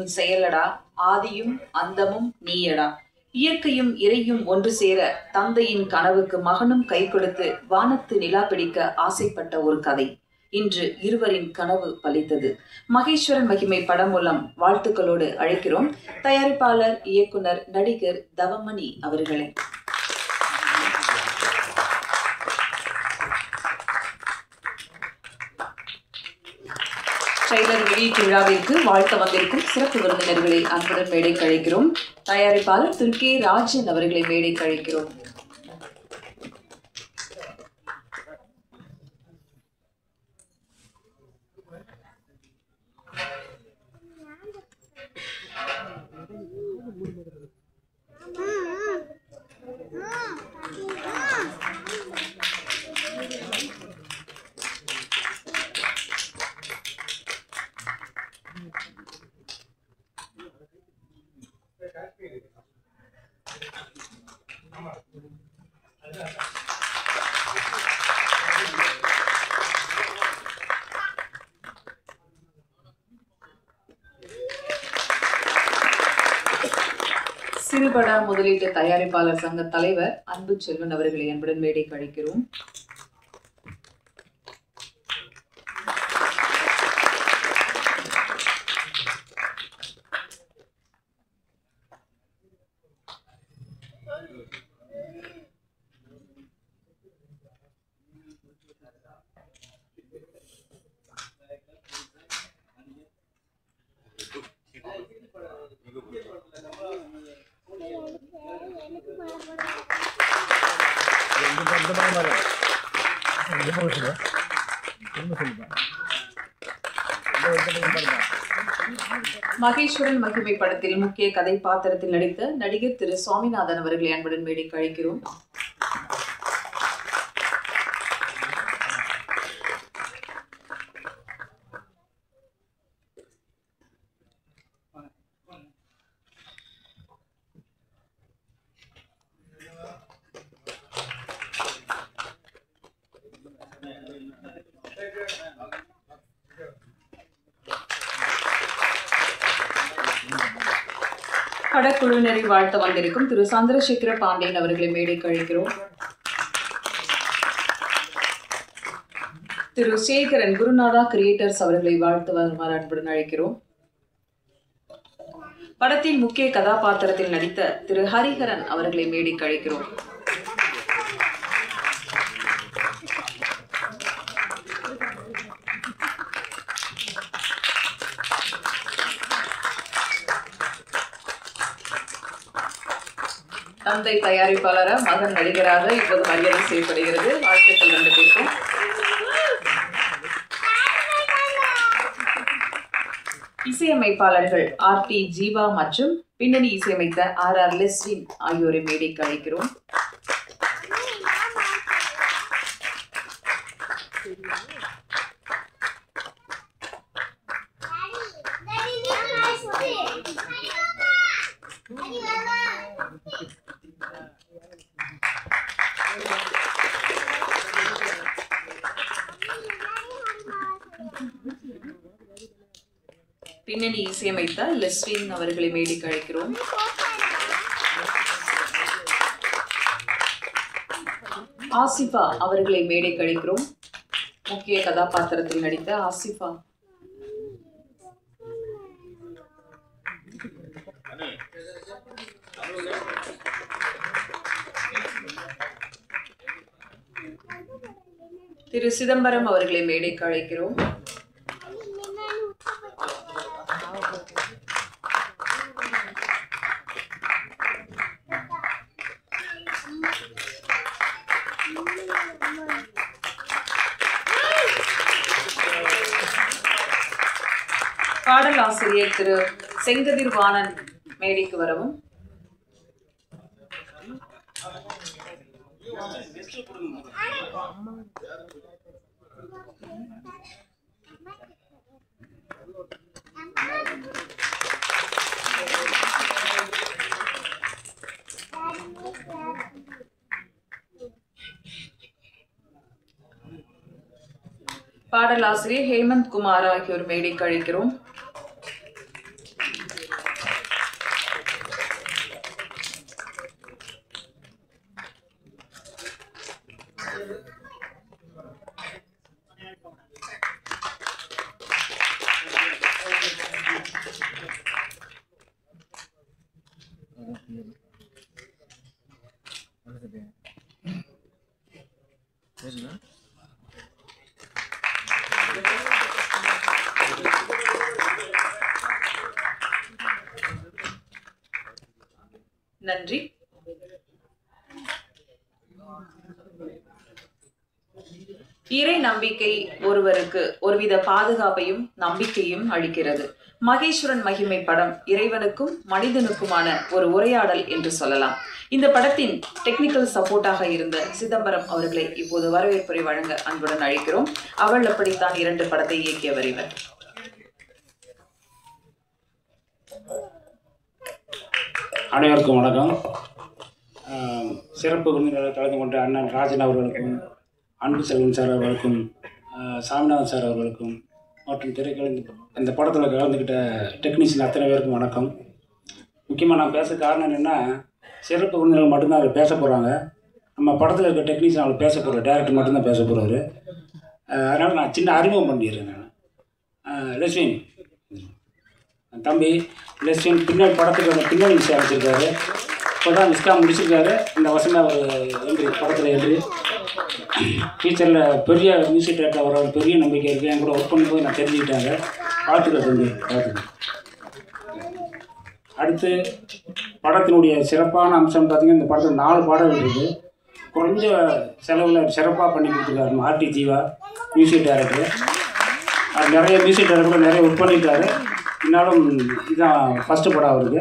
உன் செயலடா, ஆதியும் அந்தமும் நீயடா. இயற்கையும் இறையும் ஒன்று சேர தந்தையின் கனவுக்கு மகனும் கை கொடுத்து வானத்து நிலா பிடிக்க ஆசைப்பட்ட ஒரு கதை. இன்று இருவரின் கனவு பலித்தது. மகேஸ்வரன் மகிமை படம் மூலம் வாழ்த்துக்களோடு அழைக்கிறோம் தயாரிப்பாளர், இயக்குனர், நடிகர் தவமணி அவர்களை. ட்ரெய்லர் வெளியீட்டு விழாவிற்கு வாழ்த்த வந்திருக்கும் சிறப்பு விருந்தினர்களை அன்புடன் மேடைக்கு அழைக்கிறோம். தயாரிப்பாளர் திரு கே ராஜன் அவர்களை மேடைக்கு அழைக்கிறோம். சிறுபட முதலீட்டு தயாரிப்பாளர் சங்க தலைவர் அன்பு செல்வன் அவர்களை அன்புடன் மேடைக்கு அழைக்கிறோம். மகேஸ்வரன் மகிமை படத்தில் முக்கிய கதை பாத்திரத்தில் நடித்த நடிகர் திரு சுவாமிநாதன் அவர்களை அன்புடன் மேடைக்கு அழைக்கிறோம். படக்குழுவினரை வாழ்த்த வந்திருக்கும் திரு சந்திரசேகர பாண்டியன் அவர்களை மேடைக்கு அழைக்கிறோம். திரு சேகரன் குருநாதா கிரியேட்டர்ஸ் அவர்களை வாழ்த்து வருமாறு அன்புடன் அழைக்கிறோம். படத்தின் முக்கிய கதாபாத்திரத்தில் நடித்த திரு ஹரிஹரன் அவர்களை மேடைக்கு அழைக்கிறோம். தந்தை தயாரிப்பாளராக, மகன் நடிகராக இப்போது மரியாதை செய்யப்படுகிறது. வாழ்த்துக்கள் ரெண்டு பேருக்கும். இசையமைப்பாளர்கள் ஆர்.டி. ஜீவா மற்றும் பின்னணி இசையமைத்த ஆர்.ஆர். லெஸ்வின் ஆகியோரை மேடைக்கு அழைக்கிறோம். பின்னணி இசையமைத்த லெஸ்வின் அவர்களை மேடைக்கு அழைக்கிறோம். ஆசிஃபா அவர்களை மேடைக்கு அழைக்கிறோம். முக்கிய கதாபாத்திரத்தில் நடித்த ஆசிஃபா. திரு சிதம்பரம் அவர்களை மேடைக்கு அழைக்கிறோம். பாடல் ஆசிரியர் திரு செங்கதிர் வாணன் மேடைக்கு வரவும். பாடலாசிரியர் ஹேமந்த் குமார் ஆகியோர் மேடைக்கு அழைக்கிறோம். நன்றி. இறை நம்பிக்கை ஒருவருக்கு ஒருவித பாதுகாப்பையும் நம்பிக்கையும் அளிக்கிறது. மகேஸ்வரன் மகிமை படம் இறைவனுக்கும் மனிதனுக்குமான ஒரு உரையாடல் என்று சொல்லலாம். இந்த படத்தின் டெக்னிக்கல் சப்போர்ட்டாக இருந்த சிதம்பரம் அவர்களை இப்போது வரவேற்புரை வழங்க அன்புடன் அழைக்கிறோம். அவள் அப்படித்தான் 2 படத்தை இயக்கியவர் இவர். அனைவருக்கும் வணக்கம். சிறப்பு விருந்தினர்கள் கலந்து கொண்ட அண்ணன் ராஜன் அவர்களுக்கும், அன்பு செல்வன் சார் அவர்களுக்கும், சாமிநாதன் சார் அவர்களுக்கும் மற்றும் இந்த படத்தில் கலந்துக்கிட்ட டெக்னீஷியன் அத்தனை பேருக்கும் வணக்கம். முக்கியமாக நான் பேச காரணம் என்னென்னா, சிறப்பு விருந்தினர்கள் மட்டும்தான் அவர் பேச போகிறாங்க. நம்ம படத்தில் இருக்க டெக்னீஷியன் அவர் பேச போகிறார், டேரக்டர் மட்டும்தான் பேச போகிறாரு. அதனால் நான் சின்ன அறிமுகம் பண்ணிடுறேன். நான் லட்சுமி தம்பி லட்சுமி பின்னாடி படத்துக்கு பின்னணி இசை அமைச்சிருக்காரு. இப்போ தான் விஸ்கா முடிச்சிருக்காரு. இந்த வருஷம் அவர் என்ட்ரி படத்தில் என்ட்ரி. ஃபியூச்சரில் பெரிய மியூசிக் டேரக்டர் வர பெரிய நம்பிக்கை இருக்குது. என் கூட ஒர்க் பண்ணும்போது நான் தெரிஞ்சுக்கிட்டாங்க. வாழ்த்துக்கள் தம்பி, வாழ்த்துக்கள். அடுத்து படத்தினுடைய சிறப்பான அம்சம் பார்த்திங்கன்னா, இந்த படத்தில் 4 பாடல்கள் இருக்குது. குறைஞ்ச செலவில் சிறப்பாக பண்ணி கொடுத்துருக்காரு ஆர்டி ஜீவா மியூசிக் டைரக்டர். அது நிறைய மியூசிக் டைரக்டர் நிறைய ஒர்க் பண்ணியிருக்காரு. இருந்தாலும் இதுதான் ஃபஸ்ட்டு படம் அவருக்கு.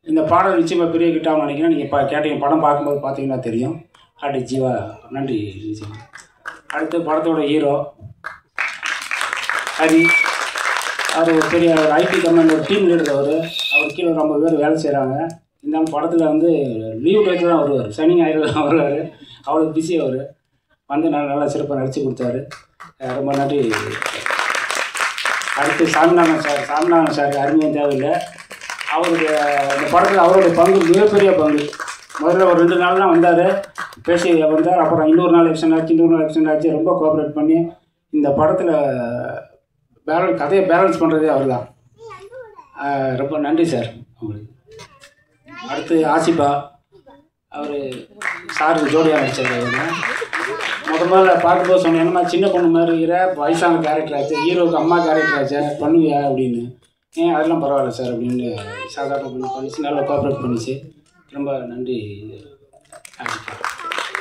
இந்த பாடல் நிச்சயமாக பெரிய கிட்டாகவும் நினைக்கிறேன். நீங்கள் கேட்டீங்க, படம் பார்க்கும்போது பார்த்தீங்கன்னா தெரியும். ஆர்டி ஜீவா நன்றி. அடுத்து படத்தோட ஹீரோ ஹரி. அவர் ஒரு பெரிய ஐடி கம்பெனி ஒரு டீம் லீடர். அவர் கீழே ரொம்ப பேர் வேலை செய்கிறாங்க. இருந்தாலும் படத்தில் வந்து லீவ் டேட்டில் தான் வருவார், சனி ஞாயிறு தான் வருவார். அவ்வளோ பிஸி அவர். வந்து நல்லா சிறப்பாக நடித்து கொடுத்தாரு. ரொம்ப நன்றி. அடுத்து சாமிநாதன் சார் அறிமுகம் தேவையில்லை. அவருடைய இந்த படத்தில் அவருடைய பங்கு மிகப்பெரிய பங்கு. முதல்ல ஒரு 2 நாள் தான் வந்தார், பேசி வந்தார். அப்புறம் இன்னொரு நாள் எக்ஸ்டெண்ட் ஆச்சு. ரொம்ப கோஆப்ரேட் பண்ணி இந்த படத்தில் கதையை பேலன்ஸ் பண்ணுறதே அவர் தான். ரொம்ப நன்றி சார் உங்களுக்கு. அடுத்து ஆசிபா, அவர் சாருக்கு ஜோடியாக நடிச்சார். முதல்ல பார்க்கும்போது சொன்னேன், என்னம்மா சின்ன பொண்ணு மாதிரி இருக்கிற, வயசான கேரக்டர் ஆச்சு, ஹீரோவுக்கு அம்மா கேரக்டர் ஆச்சு, பண்ணுவியா அப்படின்னு. அதெல்லாம் பரவாயில்ல சார் அப்படின்னு சாதாரண பண்ணிச்சு, நல்லா கோஆப்ரேட் பண்ணிச்சு. ரொம்ப நன்றி.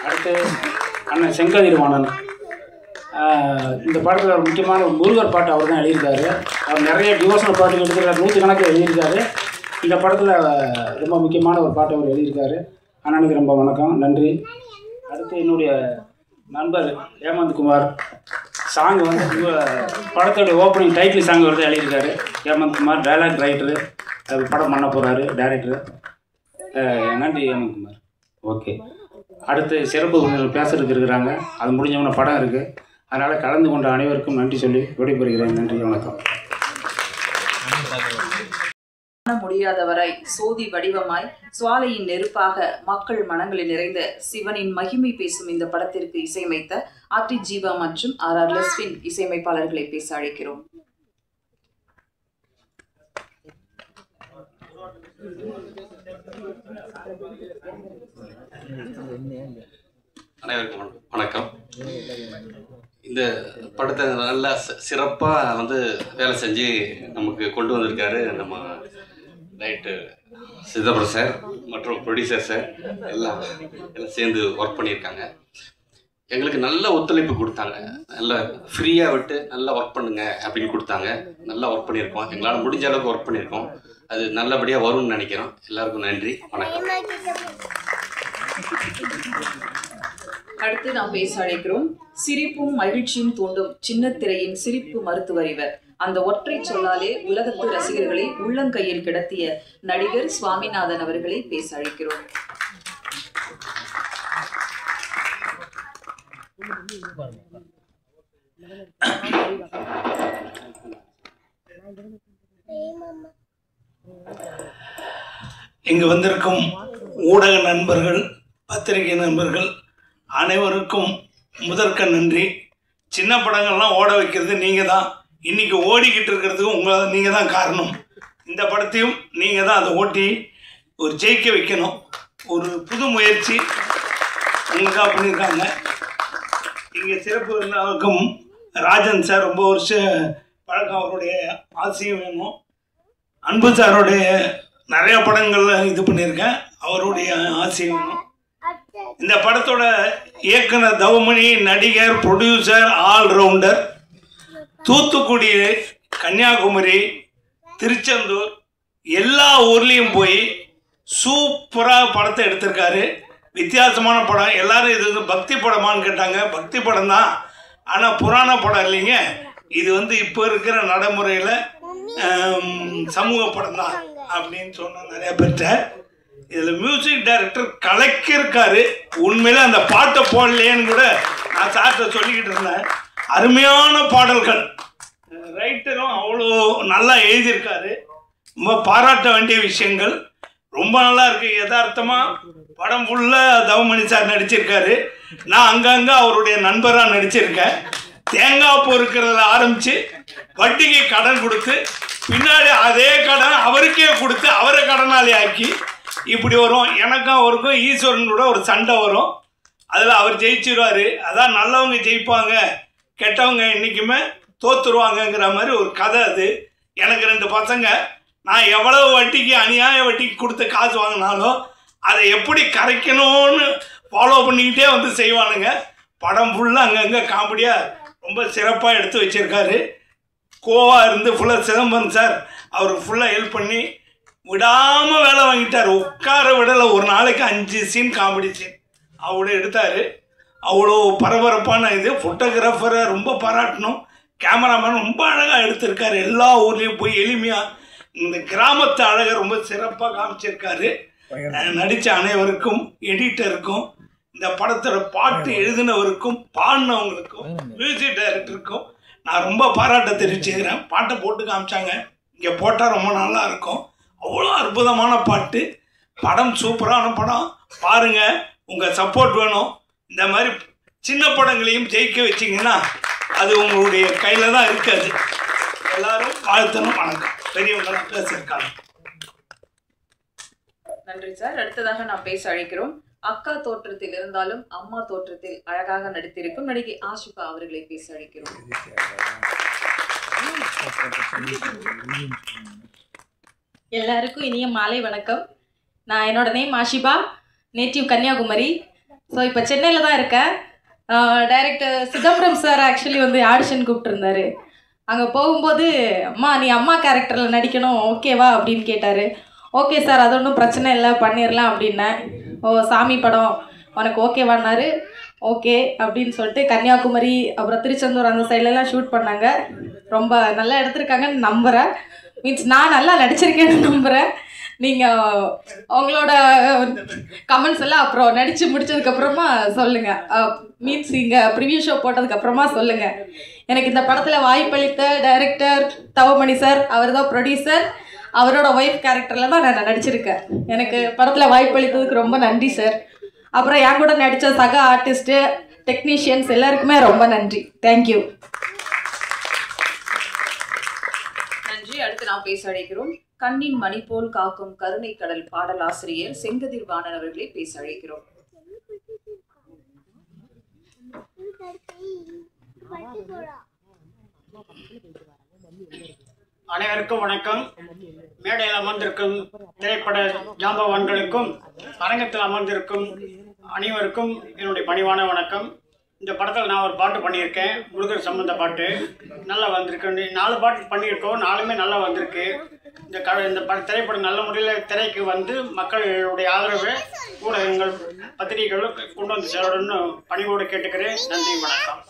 அடுத்து அண்ணன் செங்கதிர்வாணன். இந்த படத்தில் ஒரு முக்கியமான ஒரு முருகர் பாட்டு அவர் தான் எழுதியிருக்காரு. அவர் நிறைய டிவோஷனல் பாட்டு எடுத்துக்கிறார், 100 கணக்கில் எழுதியிருக்காரு. இந்த படத்தில் ரொம்ப முக்கியமான ஒரு பாட்டு அவர் எழுதியிருக்காரு. அண்ணனுக்கு ரொம்ப வணக்கம், நன்றி. அடுத்து என்னுடைய நண்பர் ஹேமந்த் குமார். சாங் வந்து படத்தோடைய ஓப்பனிங் டைட்டில் சாங் வந்து எழுதியிருக்காரு. ஹேமந்த் குமார் டைலாக் ரைட்டரு, படம் பண்ண போகிறாரு டைரக்டரு. நன்றி ஹேமந்த் குமார். ஓகே. அடுத்து சிறப்பு பேசுறதுக்கு இருக்கிறாங்க. அது முடிஞ்சவன படம் இருக்குது. அதனால் கலந்து கொண்ட அனைவருக்கும் நன்றி சொல்லி விடைபெறுகிறேன். நன்றி, வணக்கம். முடியாதவராய் சோதி வடிவமாய் சுவாலையின் நெருப்பாக மக்கள் மனங்களில் நிறைந்த சிவனின் மகிமை பேசும் இந்த படத்திற்கு இசையமைத்த ஆர்டி ஜீவா மற்றும் RR லெஸ்வின் இசையமைப்பாளர்களை பேச அழைக்கிறோம். அனைவருக்கும் வணக்கம். இந்த படத்தை நல்லா சிறப்பாக வந்து வேலை செஞ்சு நமக்கு கொண்டு வந்திருக்காரு நம்ம ரைட்டர் சிதம்பரம் சார் மற்றும் ப்ரொடியூசர் சார். எல்லாம் சேர்ந்து ஒர்க் பண்ணியிருக்காங்க. எங்களுக்கு நல்ல ஒத்துழைப்பு கொடுத்தாங்க. நல்லா ஃப்ரீயாக விட்டு நல்லா ஒர்க் பண்ணுங்க அப்படின்னு கொடுத்தாங்க. நல்லா ஒர்க் பண்ணியிருக்கோம். எங்களால் முடிஞ்ச அளவுக்கு ஒர்க் பண்ணியிருக்கோம். அது நல்லபடியாக வரும்னு நினைக்கிறோம். எல்லாருக்கும் நன்றி, வணக்கம். அடுத்து நாம் பேச அழைக்கிறோம். சிரிப்பும் மகிழ்ச்சியும் தூண்டும் சின்ன திரையின் சிரிப்பு மருத்துவர் இவர். அந்த ஒற்றை சொல்லாலே உலகத்து ரசிகர்களை உள்ளங்கையில் கிடத்திய நடிகர் சுவாமிநாதன் அவர்களை பேச அழைக்கிறோம். இங்கு வந்திருக்கும் ஊடக நண்பர்கள், பத்திரிகை நண்பர்கள் அனைவருக்கும் முதற்க நன்றி. சின்ன படங்கள்லாம் ஓட வைக்கிறது நீங்கள் தான். இன்றைக்கி ஓடிக்கிட்டு இருக்கிறதுக்கு நீங்கள் தான் காரணம். இந்த படத்தையும் நீங்கள் தான் அதை ஓட்டி ஒரு ஜெயிக்க வைக்கணும். ஒரு புது முயற்சி உங்களுக்காக பண்ணியிருக்காங்க. இங்கே சிறப்பு விருந்தாளருக்கும் ராஜன் சார் ரொம்ப வருஷம் பழக்கம், அவருடைய ஆசையும் வேணும். அன்பு சாரோடைய நிறையா படங்களில் இது பண்ணியிருக்கேன். அவருடைய ஆசையும் இந்த படத்தோட இயக்குனர் தவமணி, நடிகர், ப்ரொடியூசர், ஆல்ரவுண்டர். தூத்துக்குடி, கன்னியாகுமரி, திருச்செந்தூர் எல்லா ஊர்லேயும் போய் சூப்பராக படத்தை எடுத்திருக்காரு. வித்தியாசமான படம். எல்லாரும் இது வந்து பக்தி படமான்னு கேட்டாங்க. பக்தி படம் தான், ஆனால் புராண படம் இல்லைங்க. இது வந்து இப்போ இருக்கிற நடைமுறையில் சமூக படம் தான் அப்படின்னு சொன்ன நிறைய பேர்கிட்ட. இதில் மியூசிக் டைரக்டர் கலக்கியிருக்காரு. உண்மையில அந்த பாட்டை போடலையேன்னு கூட நான் சார்ட்ட சொல்லிக்கிட்டு இருந்தேன். அருமையான பாடல்கள். ரைட்டரும் அவ்வளோ நல்லா எழுதியிருக்காரு. ரொம்ப பாராட்ட வேண்டிய விஷயங்கள். ரொம்ப நல்லா இருக்கு. யதார்த்தமாக படம் ஃபுல்லாக தவமணி சார் நடிச்சிருக்காரு. நான் அங்கங்கே அவருடைய நண்பராக நடிச்சிருக்கேன். தேங்காய் பொறுக்கிறதுல ஆரம்பித்து வட்டிக்கு கடன் கொடுத்து பின்னாடி அதே கடன் அவருக்கே கொடுத்து அவரை கடனாளி ஆக்கி இப்படி வரும். எனக்கும் அவருக்கும் ஈஸ்வரன் கூட ஒரு சண்டை வரும். அதில் அவர் ஜெயிச்சிருவார். அதான் நல்லவங்க ஜெயிப்பாங்க, கெட்டவங்க என்றைக்குமே தோற்றுருவாங்கங்கிற மாதிரி ஒரு கதை அது. எனக்கு 2 பசங்க. நான் எவ்வளவு வட்டிக்கு அநியாய வட்டிக்கு கொடுத்து காசு வாங்கினாலும் அதை எப்படி கரைக்கணும்னு ஃபாலோ பண்ணிக்கிட்டே வந்து செய்வானுங்க. படம் ஃபுல்லாக அங்கங்கே காமெடியாக ரொம்ப சிறப்பாக எடுத்து வச்சுருக்காரு. கோவா இருந்து ஃபுல்லாக சிதம்பரம் சார் அவருக்கு ஃபுல்லாக ஹெல்ப் பண்ணி விடாமல் வேலை வாங்கிட்டார். உட்கார விடலை. ஒரு நாளைக்கு 5 சீன் காமெடி சீன் அவ்வளோ எடுத்தார். அவ்வளோ பரபரப்பான இது. ஃபோட்டோகிராஃபரை ரொம்ப பாராட்டணும். கேமராமேன் ரொம்ப அழகாக எடுத்திருக்காரு. எல்லா ஊர்லேயும் போய் எளிமையாக இந்த கிராமத்து அழகை ரொம்ப சிறப்பாக காமிச்சிருக்காரு. நடித்த அனைவருக்கும், எடிட்டருக்கும், இந்த படத்தோட பாட்டு எழுதினவருக்கும், பாடினவங்களுக்கும், மியூசிக் டைரக்டருக்கும் நான் ரொம்ப பாராட்ட தெரிவிச்சுக்கிறேன். பாட்டை போட்டு காமிச்சாங்க. இங்கே போட்டால் ரொம்ப நல்லா இருக்கும். அவ்வளோ அற்புதமான பாட்டு. படம் சூப்பரான படம். பாருங்கள். உங்கள் சப்போர்ட் வேணும். இந்த மாதிரி சின்ன படங்களையும் ஜெயிக்க வச்சிங்கன்னா அது உங்களுடைய கையில் தான் இருக்காது. எல்லாரும் வாழ்த்தணும். வணக்கம். பெரியவங்களாம் பேசியிருக்காங்க. நன்றி சார். அடுத்ததாக நான் பேச அழைக்கிறோம். அக்கா தோற்றத்தில் இருந்தாலும் அம்மா தோற்றத்தில் அழகாக நடித்திருக்கும் நடிகை ஆஷிபா அவர்களை பேச அழைக்கிறோம். எல்லாருக்கும் இனிய மாலை வணக்கம். நான் என்னோட name Ashifa, native Kanyakumari. So இப்போ சென்னையில் தான் இருக்கேன். டைரக்டர் சிதம்பரம் சார் ஆக்சுவலி வந்து ஆடிஷன் கூப்பிட்டுருந்தாரு. அங்கே போகும்போது அம்மா நீ அம்மா கேரக்டரில் நடிக்கணும் ஓகேவா அப்படின்னு கேட்டார். ஓகே சார், அது ஒன்றும் பிரச்சனை இல்லை, பண்ணிடலாம் அப்படின்னேன். ஓ சாமி படம் உனக்கு ஓகேவான்னாரு. ஓகே அப்படின்னு சொல்லிட்டு கன்னியாகுமரி அப்புறம் திருச்செந்தூர் அந்த சைட்லலாம் ஷூட் பண்ணாங்க. ரொம்ப நல்லா எடுத்திருக்காங்கன்னு நம்புகிறேன். மீன்ஸ் நான் நல்லா நடிச்சிருக்கேன்னு நம்புகிறேன். நீங்கள் உங்களோட கமெண்ட்ஸ் எல்லாம் அப்புறம் நடித்து முடிச்சதுக்கப்புறமா சொல்லுங்கள். மீன்ஸ் இங்கே ப்ரிவியூ ஷோ போட்டதுக்கப்புறமா சொல்லுங்கள். எனக்கு இந்த படத்தில் வாய்ப்பளித்த டைரக்டர் தவமணி சார், அவர் தான் ப்ரொடியூசர். அவரோட ஒய்ஃப் கேரக்டரில் தான் நான் நடிச்சிருக்கேன். எனக்கு படத்தில் வாய்ப்பளித்ததுக்கு ரொம்ப நன்றி சார். அப்புறம் என் கூட நடித்த சக ஆர்டிஸ்ட்டு, டெக்னீஷியன்ஸ் எல்லாருக்குமே ரொம்ப நன்றி. தேங்க்யூ. நன்றி. அடுத்து நான் பேச அழைக்கிறோம். கண்ணின் மணி போல் காக்கும் கருணை கடல் பாடலாசிரியர் செங்கதிர் வாணன் அவர்களை பேச அழைக்கிறோம். அனைவருக்கும் வணக்கம். மேடையில் அமர்ந்திருக்கும் திரைப்பட ஜாம்பவான்களுக்கும் அரங்கத்தில் அமர்ந்திருக்கும் அனைவருக்கும் என்னுடைய பணிவான வணக்கம். இந்த படத்தில் நான் ஒரு பாட்டு பண்ணியிருக்கேன், முருகர் சம்பந்த பாட்டு. நல்லா வந்திருக்கு. 4 பாட்டு பண்ணியிருக்கோம், 4மே நல்லா வந்திருக்கு. இந்த திரைப்படம் நல்ல முறையில் திரைக்கு வந்து மக்களுடைய ஆதரவை ஊடகங்கள், பத்திரிகைகளும் கொண்டு வந்து சேரணும்னு பணிவோடு கேட்டுக்கிறேன். நன்றி, வணக்கம்.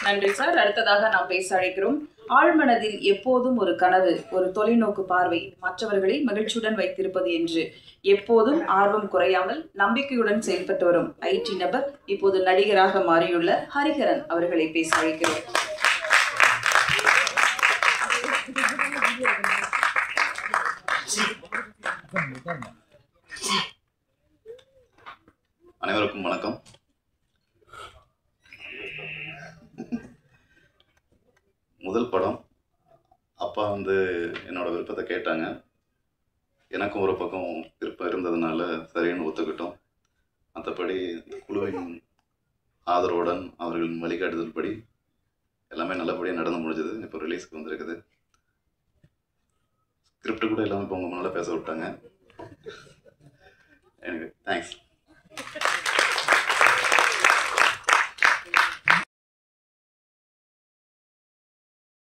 நன்றி சார். அடுத்ததாக நாம் பேச அழைக்கிறோம். ஆழ்மனதில் எப்போதும் ஒரு கனவு, ஒரு தொலைநோக்கு பார்வை, மற்றவர்களை மகிழ்ச்சியுடன் வைத்திருப்பது என்று எப்போதும் ஆர்வம் குறையாமல் நம்பிக்கையுடன் செயல்பட்டு வரும் ஐடி நபர், இப்போது நடிகராக மாறியுள்ள ஹரிஹரன் அவர்களை பேச அழைக்கிறோம். அனைவருக்கும் வணக்கம். முதல் படம் அப்பா வந்து என்னோட விருப்பத்தை கேட்டாங்க. எனக்கும் ஒரு பக்கம் விருப்பம் இருந்ததுனால சரின்னு ஒத்துக்கிட்டோம். மற்றபடி குழுவின் ஆதரவுடன் அவர்களின் வழிகாட்டுதல் படி எல்லாமே நல்லபடியாக நடந்து முடிஞ்சது. இப்போ ரிலீஸ்க்கு வந்திருக்குது. ஸ்கிரிப்ட் கூட இல்லாமல் இப்போ உங்கள் முன்னால் பேச விட்டாங்க. எனக்கு தேங்க்ஸ்.